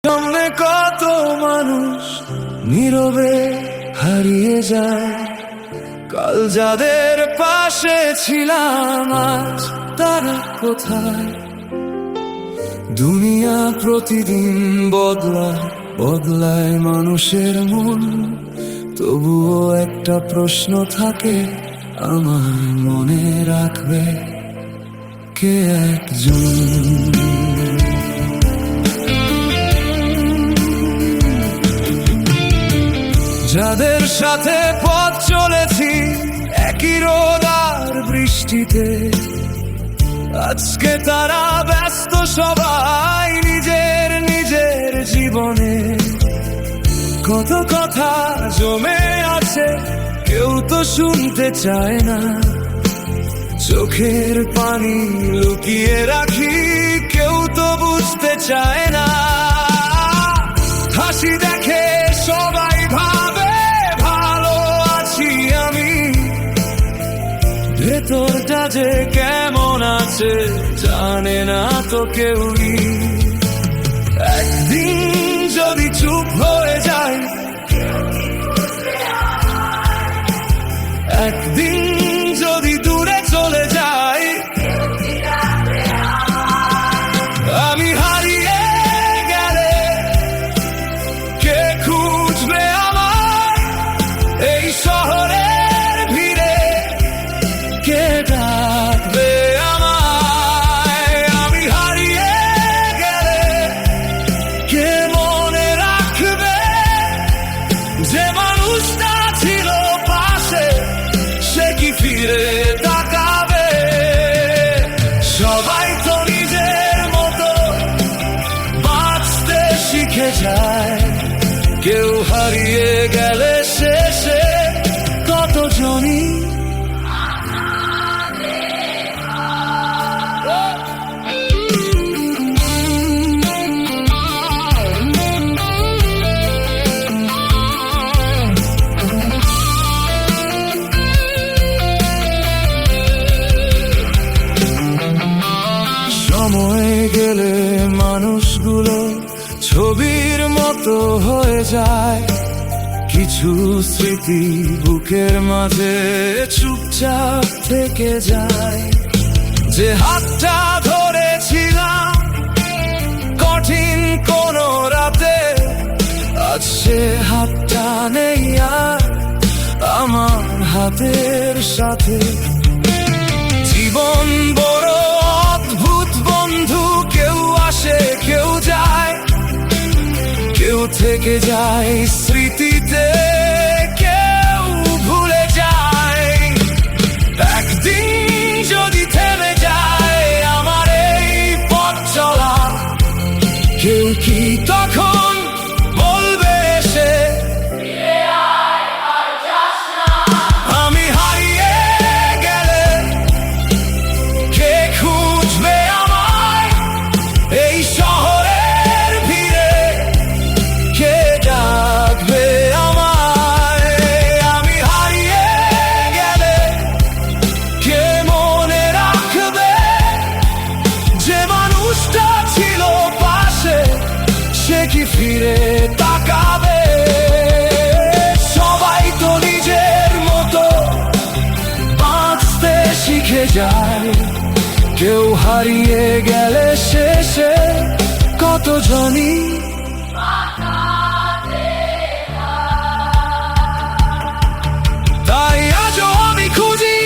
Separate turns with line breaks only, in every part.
সামনে কত মানুষ নীরবে হারিয়ে যায়, কাল যাদের পাশে ছিলাম আজ তারা কোথায়? দুনিয়া প্রতিদিন বদলায় বদলায় মানুষের মন, তবুও একটা প্রশ্ন থাকে আমার মনে, রাখবে কে একজন? যাদের সাথে পথ চলেছি একই রোদ আর বৃষ্টিতে, আজকে তারা ব্যস্ত সবাই নিজের নিজের জীবনে। কত কথা জমে আছে কেউ তো শুনতে চায় না, চোখের পানি লুকিয়ে রাখি কেউ তো বুঝতে চায় না। হাসি দেখে সবাই ভাবে ভালো আছি আমি, ভেতরটা যে কেমন আছে জানে না তো কেউই। একদিন যদি চুপ হয়ে যায়, একদিন যদি দূরে চলে যায়, আমি হারিয়ে গেলে কে খুঁজবে আমার এই শহরের ভিড়ে? কে ডাকবে আমায়? আমি হারিয়ে গেলে কে মনে রাখবে যে মানুষটা ছিল পাশে, সে কি ফিরে তাকাবে? সবাই তো নিজের মতো বাঁচতে শিখে যায়, কেউ হারিয়ে গেলে শেষে কতজনই সময় গেলে মানুষগুলো ছবির মতো হয়ে যায়, কিছু স্মৃতি বুকের মাঝে চুপচাপ থেকে যায়। যে হাতটা ধরেছিলাম কঠিন কোন রাতে, আজ সে হাতটা নেই আর আমার হাতের সাথে। জীবন বড় অদ্ভুত বন্ধু, কেউ আসে কেউ যায়, কেউ থেকে যায় স্মৃতিতে, কেউ ভুলে যায়। একদিন যদি থেমে যায় আমার এই পথ চলা, কেউ কি তখন বলবে সে আমি হারিয়ে গেলে কে খুঁজবে আমায় এই শহরের ভিড়ে? কে ডাকবে আমায়? আমি হারিয়ে গেলে কে মনে রাখবে যে মানুষটা ছিল পাশে, সে কি ফিরে তাকাবে? সবাই তো নিজের মতো বাঁচতে শিখে যায়, কেউ হারিয়ে গেলে শেষে কতজনই তাই আজও আমি খুঁজি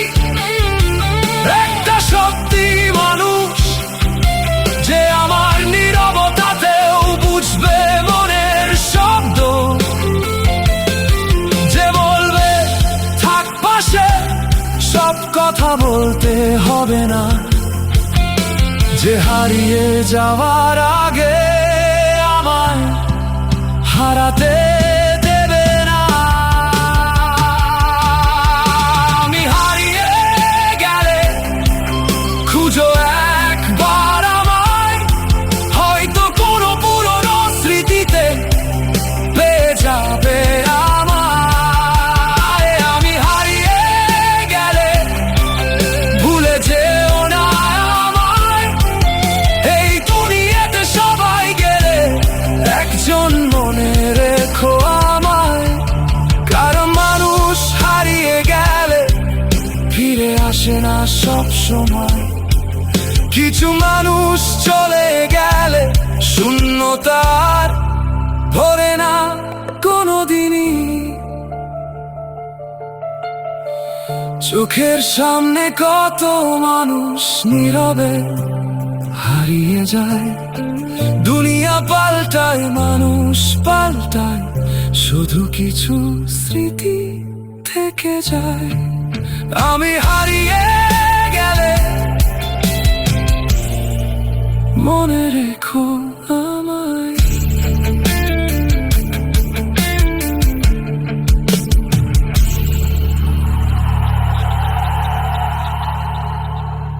একটা সত্যি মানুষ, যে আমার নীরবতাতেও বুঝবে মনের শব্দ, যে বলবে থাক পাশে, সব কথা বলতে হবে না, যে হারিয়ে যাওয়ার আগে আমায় হারাতে দেবে না। আমি হারিয়ে গেলে খুঁজো একবার আমায়, হয়তো কোনো পুরনো স্মৃতিতে পেয়ে যাবে আমায়। আমি হারিয়ে গেলে ভুলে যেও না আমায়, এই দুনিয়াতে সবাই সব সময়। কিছু মানুষ চলে গেলে শূন্যতার ভরে না কোনোদিনই। চোখের সামনে কত মানুষ নীরবে হারিয়ে যায়। দুনিয়া পাল্টায়, মানুষ পাল্টায়, শুধু কিছু স্মৃতি থেকে যায়। আমি হারিয়ে গেলে মনে রেখো